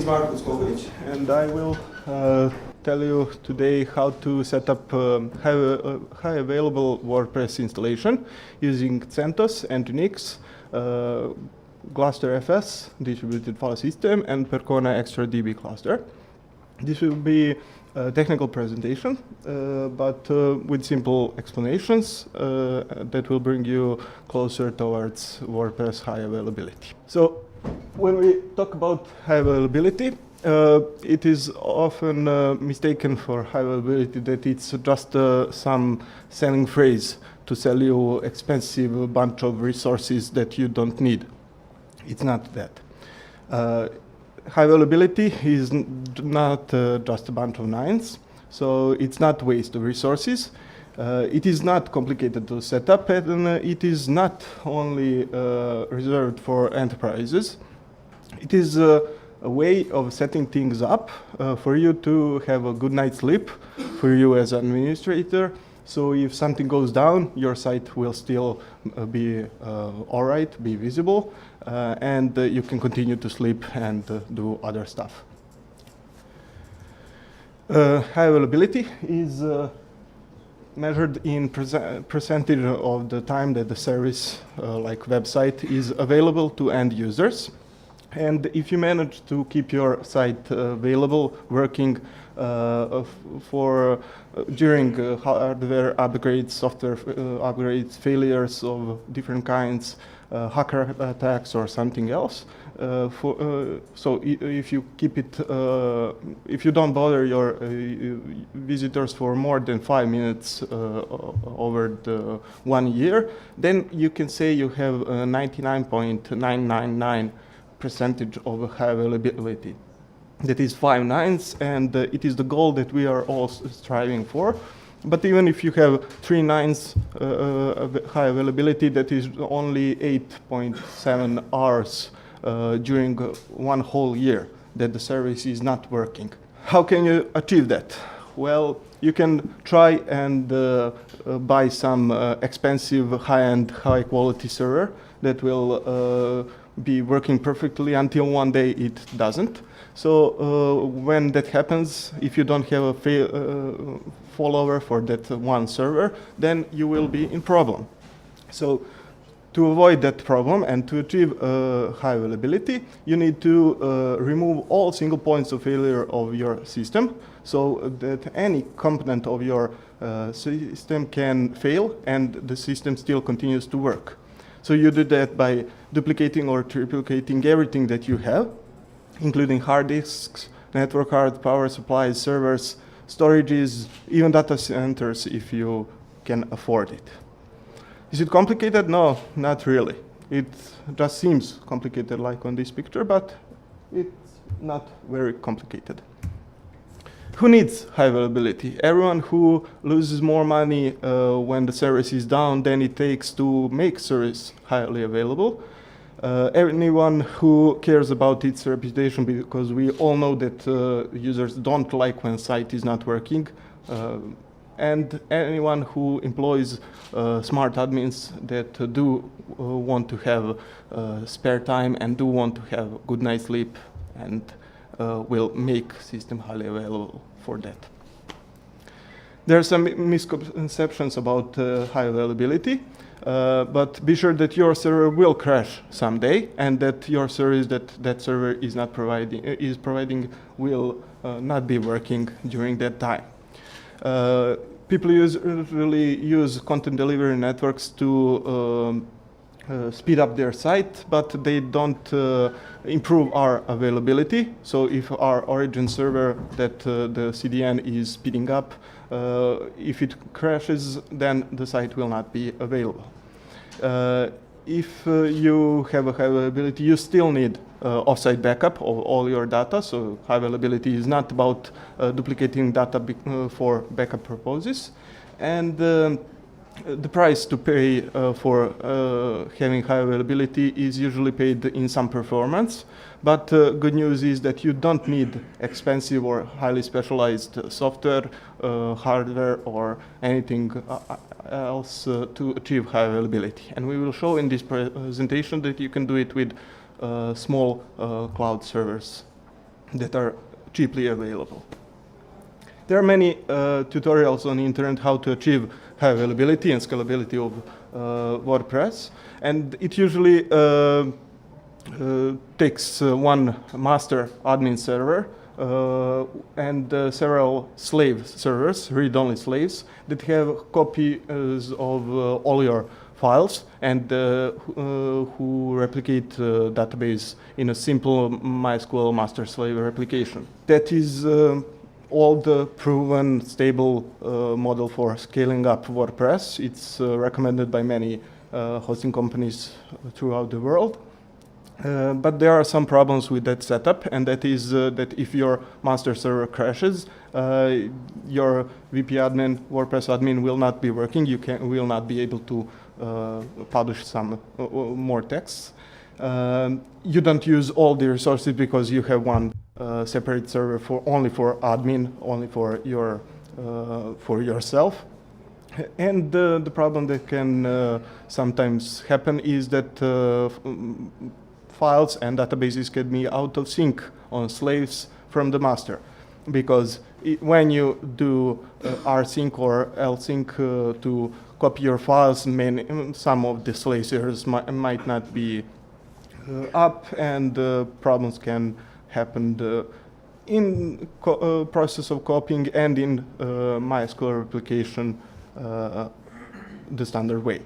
is Marko Uskokovic, and I will tell you today how to set up high available WordPress installation using CentOS, Nginx, GlusterFS, distributed file system, and Percona extra DB cluster. This will be a technical presentation, but with simple explanations that will bring you closer towards WordPress high availability. So when we talk about high availability, it is often mistaken for high availability that it's just some selling phrase to sell you expensive bunch of resources that you don't need. It's not that. High availability is not just a bunch of nines, so it's not waste of resources. It is not complicated to set up, and it is not only reserved for enterprises. It is a way of setting things up for you to have a good night's sleep, for you as an administrator. So if something goes down, your site will still be all right, be visible, and you can continue to sleep and do other stuff. High availability is measured in percentage of the time that the service, like website, is available to end users. And if you manage to keep your site available, working during hardware upgrades, software upgrades, failures of different kinds, hacker attacks or something else. So if you keep it, if you don't bother your visitors for more than 5 minutes over the 1 year, then you can say you have 99.999% of high availability. That is 5 nines, and it is the goal that we are all striving for. But even if you have 3 nines high availability, that is only 8.7 hours during 1 whole year that the service is not working. How can you achieve that? Well, you can try and buy some expensive, high-end, high-quality server that will be working perfectly until one day it doesn't. So when that happens, if you don't have a failover for that one server, then you will be in problem. So to avoid that problem and to achieve high availability, you need to remove all single points of failure of your system so that any component of your system can fail and the system still continues to work. So you do that by duplicating or triplicating everything that you have, including hard disks, network cards, power supplies, servers, storages, even data centers if you can afford it. Is it complicated? No, not really. It just seems complicated like on this picture, but it's not very complicated. Who needs high availability? Everyone who loses more money when the service is down than it takes to make service highly available. Anyone who cares about its reputation, because we all know that users don't like when site is not working. And anyone who employs smart admins that do want to have spare time and do want to have a good night's sleep and will make system highly available for that. There are some misconceptions about high availability, but be sure that your server will crash someday, and that your service that server is providing will not be working during that time. People usually use content delivery networks to speed up their site, but they don't improve our availability. So if our origin server that the CDN is speeding up, if it crashes, then the site will not be available. If you have a high availability, you still need offsite backup of all your data. So high availability is not about duplicating data for backup purposes. And the price to pay for having high availability is usually paid in some performance. But good news is that you don't need expensive or highly specialized software, hardware, or anything else to achieve high availability. And we will show in this presentation that you can do it with small cloud servers that are cheaply available. There are many tutorials on the internet how to achieve high availability and scalability of WordPress, and it usually takes one master admin server and several slave servers, read-only slaves, that have copies of all your files and who replicate database in a simple MySQL master-slave replication. That is all the proven stable model for scaling up WordPress. It's recommended by many hosting companies throughout the world. But there are some problems with that setup, and that is that if your master server crashes, your WP admin, WordPress admin will not be working. You will not be able to publish some more texts. You don't use all the resources because you have one separate server only for admin, only for yourself. And the problem that can sometimes happen is that files and databases can be out of sync on slaves from the master, because when you do rsync or lsync to copy your files, some of the slave servers might not be up, and problems can happen in process of copying and in MySQL replication the standard way.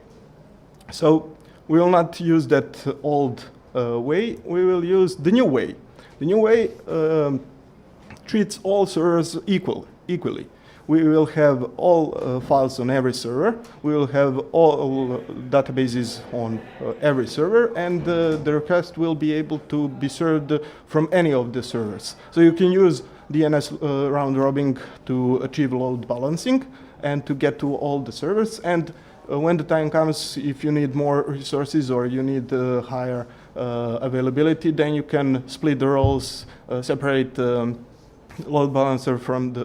So we will not use that old way, we will use the new way. The new way treats all servers equally. We will have all files on every server, we will have all databases on every server, and the request will be able to be served from any of the servers. So you can use DNS round robin to achieve load balancing and to get to all the servers, and when the time comes, if you need more resources or you need higher availability, then you can split the roles, separate load balancer from the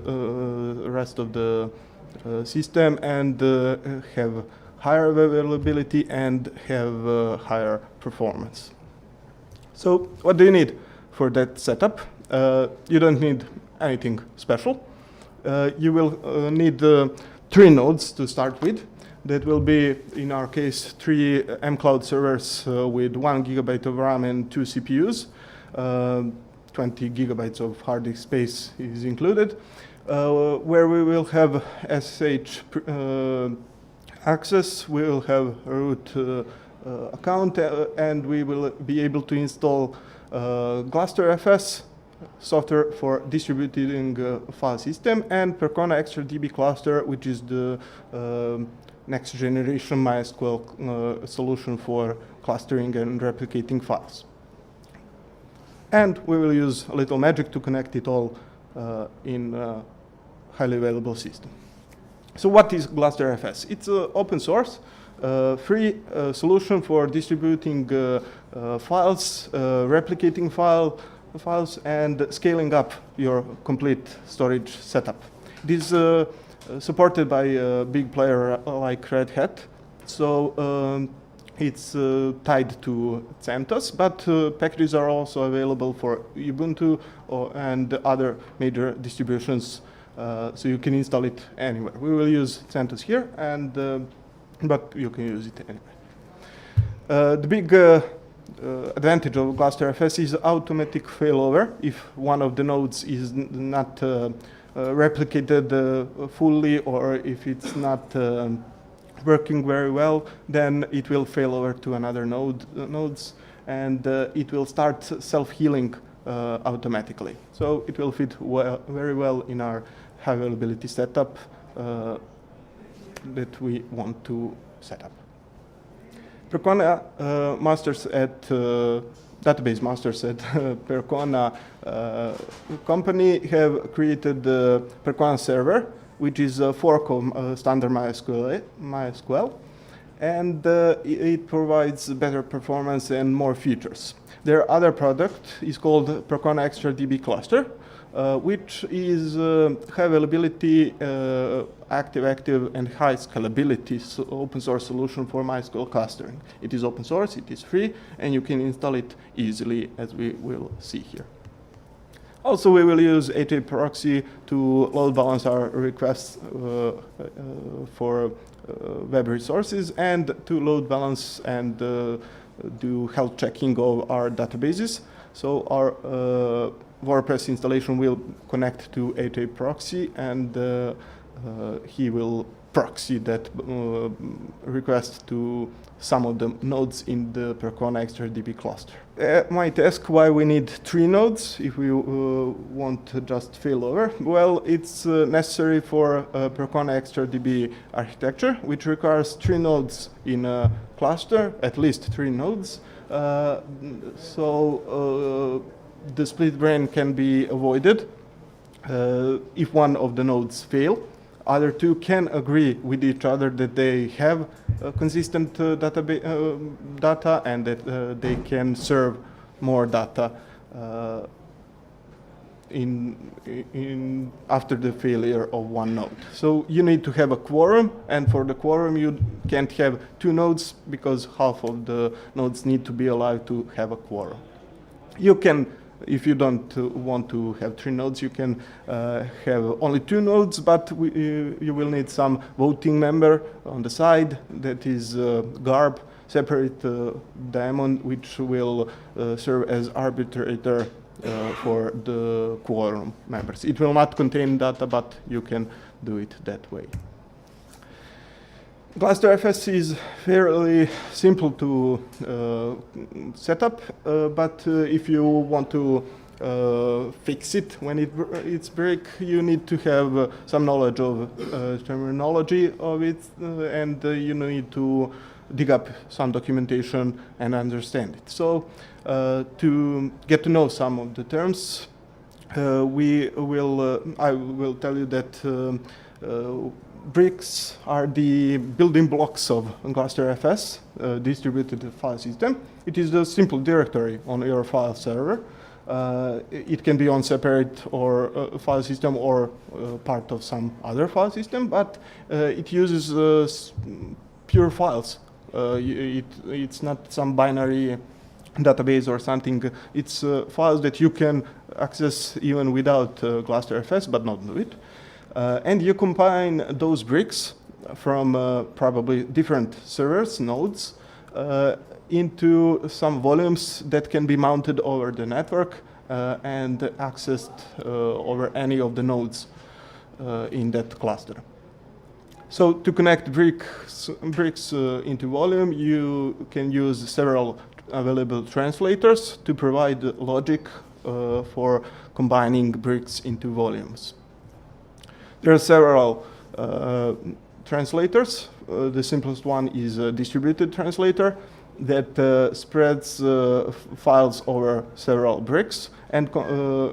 rest of the system, and have higher availability and have higher performance. So what do you need for that setup? You don't need anything special. You will need 3 nodes to start with. That will be, in our case, 3 mCloud servers with 1 GB of RAM and 2 CPUs. 20 gigabytes of hard disk space is included, where we will have SSH access, we will have a root account, and we will be able to install GlusterFS software for distributing file system, and Percona Extra DB cluster, which is the next generation MySQL solution for clustering and replicating files. And we will use a little magic to connect it all in a highly available system. So what is GlusterFS? It's an open source, free solution for distributing files, replicating files, and scaling up your complete storage setup. It is supported by a big player like Red Hat. So it's tied to CentOS, but packages are also available for Ubuntu and other major distributions, so you can install it anywhere. We will use CentOS here, but you can use it anywhere. The big advantage of GlusterFS is automatic failover. If one of the nodes is not replicated fully, or if it's not working very well, then it will fail over to another nodes, and it will start self-healing automatically. So it will fit very well in our high availability setup that we want to set up. Percona masters at database masters at Percona company have created the Percona server, which is a fork of standard MySQL, and it provides better performance and more features. Their other product is called Percona Extra DB Cluster, which is high availability, active, and high scalability open source solution for MySQL clustering. It is open source, it is free, and you can install it easily, as we will see here. Also, we will use HA proxy to load balance our requests for web resources and to load balance and do health checking of our databases. So our WordPress installation will connect to HA proxy, and he will proxy that request to some of the nodes in the Percona XtraDB cluster. Might ask why we need 3 nodes if we want to just failover. Well, it's necessary for Percona XtraDB architecture, which requires 3 nodes in a cluster, at least 3 nodes. So the split brain can be avoided if one of the nodes fail. Other 2 can agree with each other that they have consistent data and that they can serve more data after the failure of one node. So you need to have a quorum, and for the quorum you can't have 2 nodes because half of the nodes need to be alive to have a quorum. You can, if you don't want to have 3 nodes, you can have only 2 nodes, but you will need some voting member on the side that is garb, separate daemon, which will serve as arbitrator for the quorum members. It will not contain data, but you can do it that way. GlusterFS is fairly simple to set up, but if you want to fix it when it's break, you need to have some knowledge of terminology of it, and you need to dig up some documentation and understand it. So to get to know some of the terms, I will tell you that bricks are the building blocks of GlusterFS, distributed file system. It is the simple directory on your file server. It can be on separate or file system or part of some other file system, but it uses pure files. It's not some binary database or something. It's files that you can access even without GlusterFS, but not do it. And you combine those bricks from probably different servers, nodes, into some volumes that can be mounted over the network and accessed over any of the nodes in that cluster. So to connect bricks into volume, you can use several available translators to provide logic for combining bricks into volumes. There are several translators. The simplest one is a distributed translator that spreads files over several bricks, and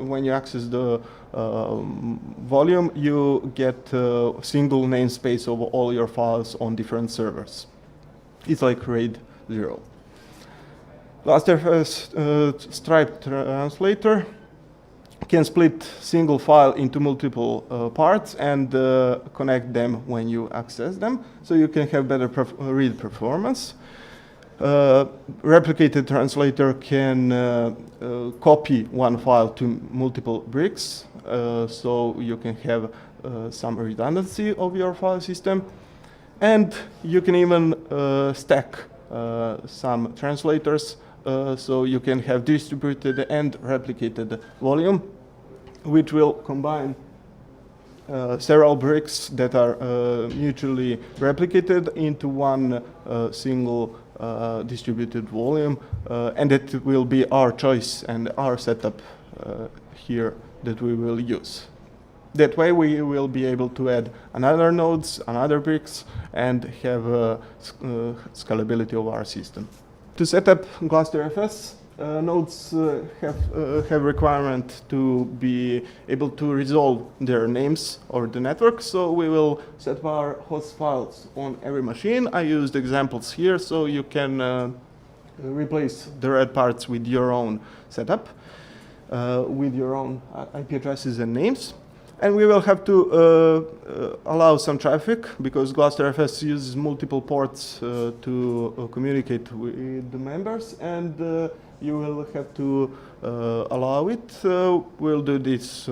when you access the volume, you get a single namespace of all your files on different servers. It's like RAID 0. GlusterFS striped translator can split single file into multiple parts and connect them when you access them, so you can have better read performance. Replicated translator can copy one file to multiple bricks, so you can have some redundancy of your file system. And you can even stack some translators, so you can have distributed and replicated volume, which will combine several bricks that are mutually replicated into one single distributed volume, and that will be our choice and our setup here that we will use. That way we will be able to add another nodes, another bricks, and have scalability of our system. To set up GlusterFS, nodes have requirement to be able to resolve their names over the network, so we will set our host files on every machine. I used examples here, so you can replace the red parts with your own setup, with your own IP addresses and names. And we will have to allow some traffic, because GlusterFS uses multiple ports to communicate with the members, and you will have to allow it. We'll do this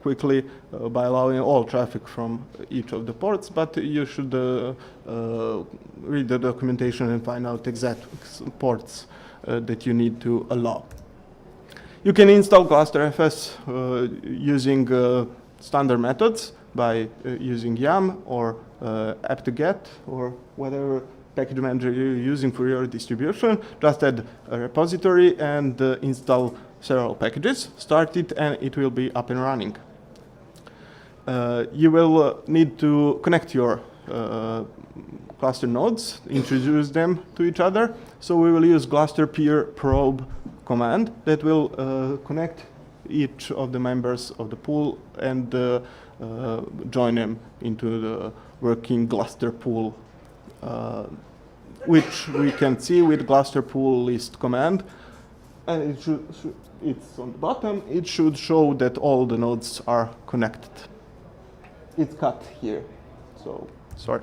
quickly by allowing all traffic from each of the ports, but you should read the documentation and find out exact ports that you need to allow. You can install GlusterFS using standard methods by using yum or apt-get or whatever package manager you're using for your distribution. Just add a repository and install several packages, start it, and it will be up and running. You will need to connect your cluster nodes, introduce them to each other. So we will use Gluster peer probe command that will connect each of the members of the pool and join them into the working Gluster pool, which we can see with Gluster pool list command. And it's on the bottom. It should show that all the nodes are connected. It's cut here, so sorry.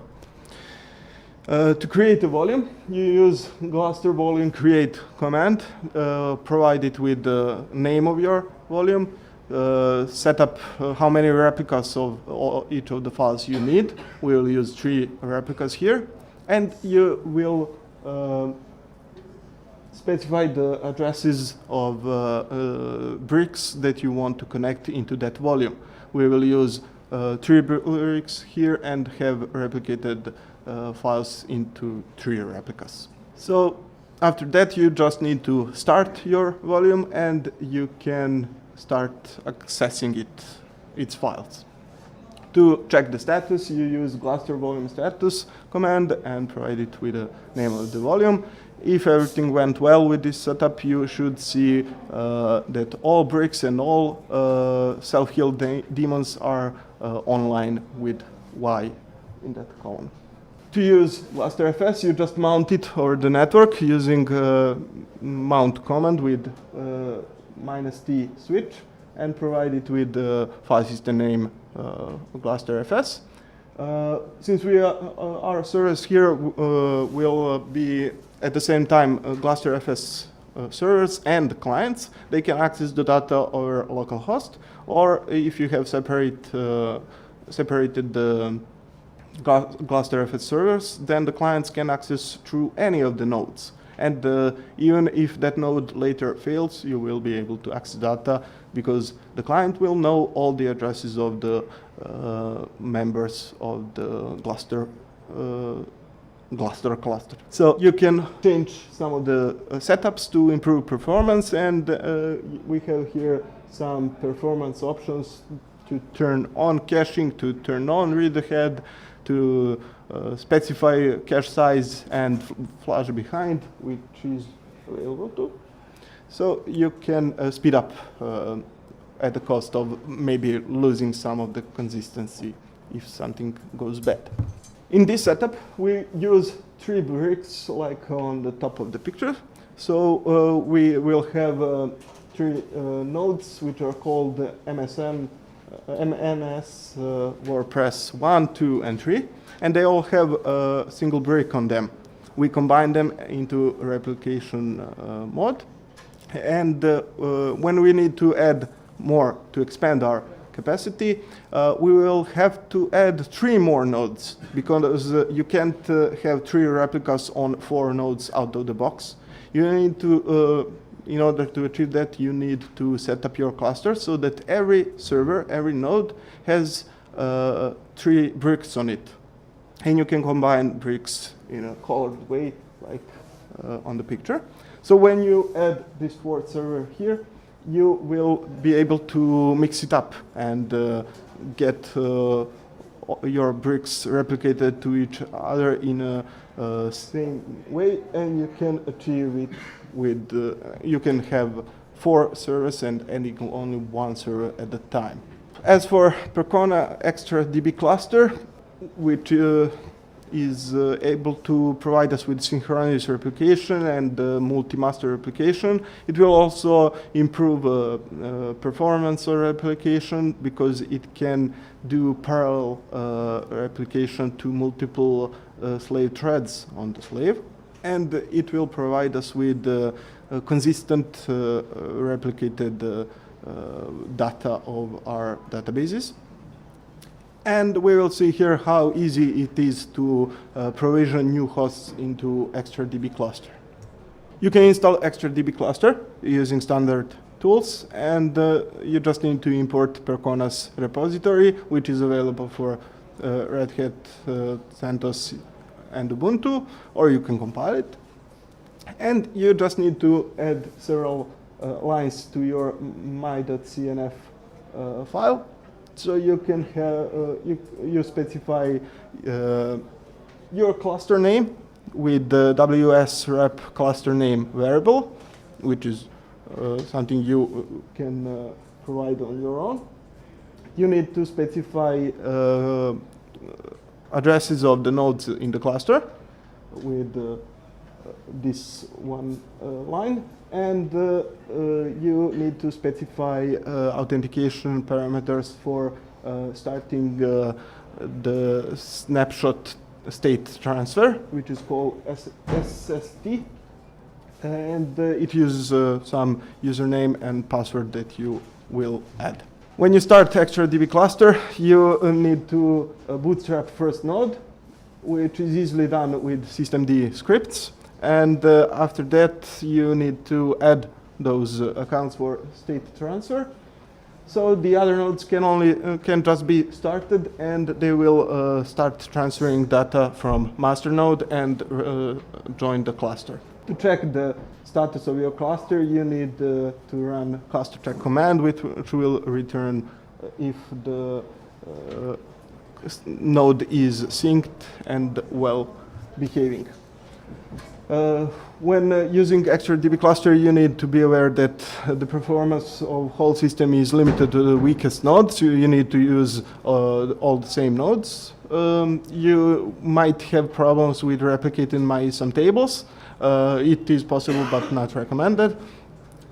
To create a volume, you use Gluster volume create command, provide it with the name of your volume, set up how many replicas of each of the files you need. We will use 3 replicas here, and you will specify the addresses of bricks that you want to connect into that volume. We will use 3 bricks here and have replicated files into 3 replicas. So after that, you just need to start your volume and you can start accessing its files. To check the status, you use Gluster volume status command and provide it with the name of the volume. If everything went well with this setup, you should see that all bricks and all self-heal daemons are online with Y in that column. To use GlusterFS, you just mount it over the network using mount command with -t switch and provide it with the file system name GlusterFS. Since our servers here will be at the same time GlusterFS servers and clients, they can access the data over localhost, or if you have separated the GlusterFS servers, then the clients can access through any of the nodes. And even if that node later fails, you will be able to access data because the client will know all the addresses of the members of the Gluster cluster. So you can change some of the setups to improve performance, and we have here some performance options to turn on caching, to turn on read ahead, to specify cache size and flash behind, which is available too. So you can speed up at the cost of maybe losing some of the consistency if something goes bad. In this setup, we use 3 bricks like on the top of the picture. So we will have 3 nodes which are called MNS WordPress 1, 2, and 3, and they all have a single brick on them. We combine them into replication mode, and when we need to add more to expand our capacity, we will have to add 3 more nodes, because you can't have 3 replicas on 4 nodes out of the box. You need to in order to achieve that, you need to set up your cluster so that every server, every node has 3 bricks on it. And you can combine bricks in a colored way, like on the picture. So when you add this 4th server here, you will be able to mix it up and get your bricks replicated to each other in a same way, and you can achieve it with, you can have 4 servers and adding only 1 server at a time. As for Percona Extra DB cluster, which is able to provide us with synchronous replication and multi-master replication. It will also improve performance of replication because it can do parallel replication to multiple slave threads on the slave. And it will provide us with consistent replicated data of our databases. And we will see here how easy it is to provision new hosts into XtraDB cluster. You can install XtraDB cluster using standard tools, and you just need to import Percona's repository, which is available for Red Hat, CentOS, and Ubuntu, or you can compile it. And you just need to add several lines to your my.cnf file. So you can have, you specify your cluster name with the wsrep cluster name variable, which is something you can provide on your own. You need to specify addresses of the nodes in the cluster with this one line, and you need to specify authentication parameters for starting the snapshot state transfer, which is called SST, and it uses some username and password that you will add. When you start XtraDB cluster, you need to bootstrap first node, which is easily done with systemd scripts. And after that, you need to add those accounts for state transfer. So the other nodes can just be started, and they will start transferring data from master node and join the cluster. To check the status of your cluster, you need to run cluster check command, which will return if the node is synced and well behaving. When using XtraDB cluster, you need to be aware that the performance of whole system is limited to the weakest nodes. So you need to use all the same nodes. You might have problems with replicating some tables. It is possible, but not recommended.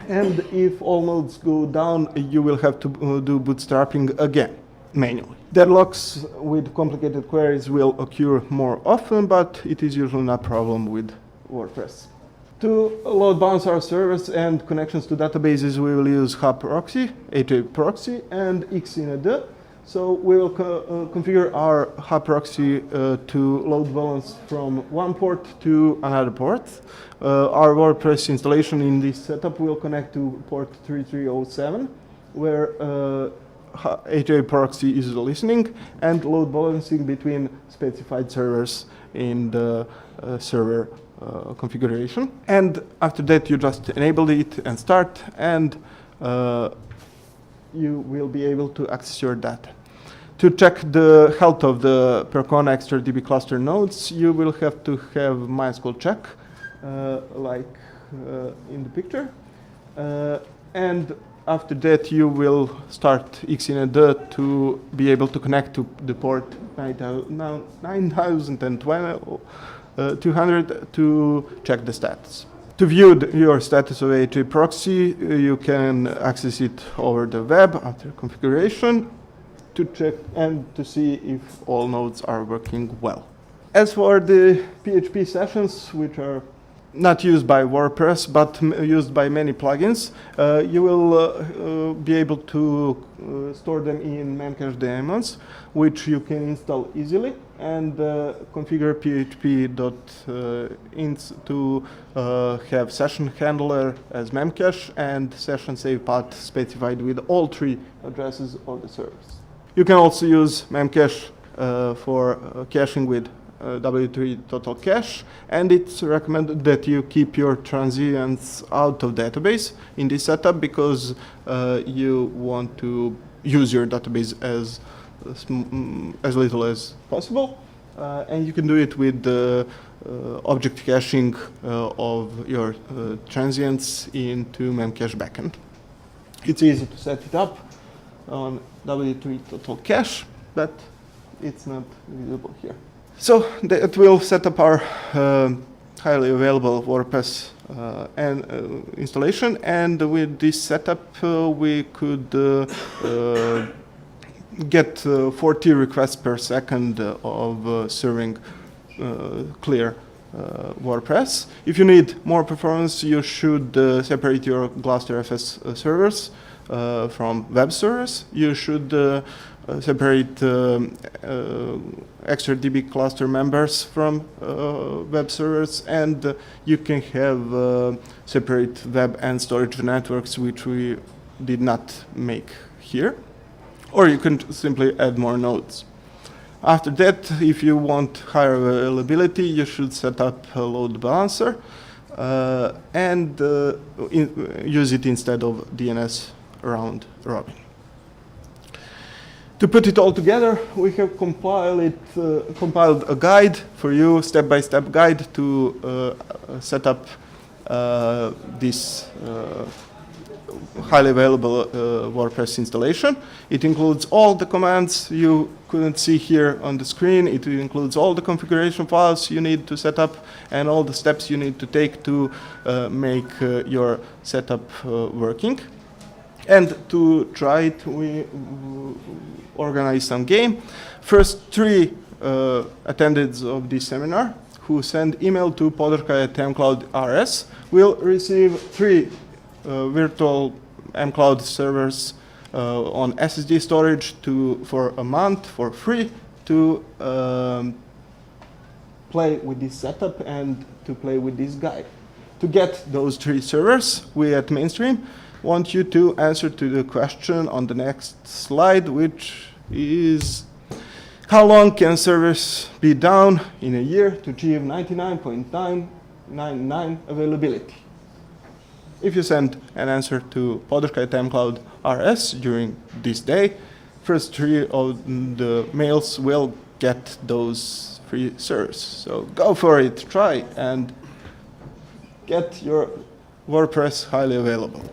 And if all nodes go down, you will have to do bootstrapping again, manually. Deadlocks with complicated queries will occur more often, but it is usually not a problem with WordPress. To load balance our servers and connections to databases, we will use hub proxy, HA proxy, and xinad. So we will configure our hub proxy to load balance from one port to another port. Our WordPress installation in this setup will connect to port 3307, where HA proxy is listening and load balancing between specified servers in the server configuration. And after that, you just enable it and start, and you will be able to access your data. To check the health of the Percona XtraDB cluster nodes, you will have to have MySQL check, like in the picture. And after that, you will start xinad to be able to connect to the port 9200 to check the status. To view your status of HA proxy, you can access it over the web after configuration to check and to see if all nodes are working well. As for the PHP sessions, which are not used by WordPress, but used by many plugins, you will be able to store them in memcache daemons, which you can install easily, and configure php.ints to have session handler as memcache and session save path specified with all three addresses of the servers. You can also use memcache for caching with W3 total cache, and it's recommended that you keep your transients out of database in this setup because you want to use your database as little as possible, and you can do it with the object caching of your transients into memcache backend. It's easy to set it up on W3 total cache, but it's not visible here. So that will set up our highly available WordPress installation, and with this setup we could get 40 requests per second of serving clear WordPress. If you need more performance, you should separate your GlusterFS servers from web servers. You should separate extra DB cluster members from web servers, and you can have separate web and storage networks, which we did not make here. Or you can simply add more nodes. After that, if you want higher availability, you should set up a load balancer and use it instead of DNS round robin. To put it all together, we have compiled a guide for you, step-by-step guide to set up this highly available WordPress installation. It includes all the commands you couldn't see here on the screen. It includes all the configuration files you need to set up and all the steps you need to take to make your setup working. And to try it, we organized some game. First 3 attendees of this seminar who send email to podorka@mcloud.rs will receive 3 virtual mcloud servers on SSD storage for a month for free to play with this setup and to play with this guide. To get those 3 servers, we at Mainstream want you to answer to the question on the next slide, which is: how long can servers be down in a year to achieve 99.999 availability? If you send an answer to podorka@mcloud.rs during this day, first 3 of the mails will get those free servers. So go for it, try, and get your WordPress highly available.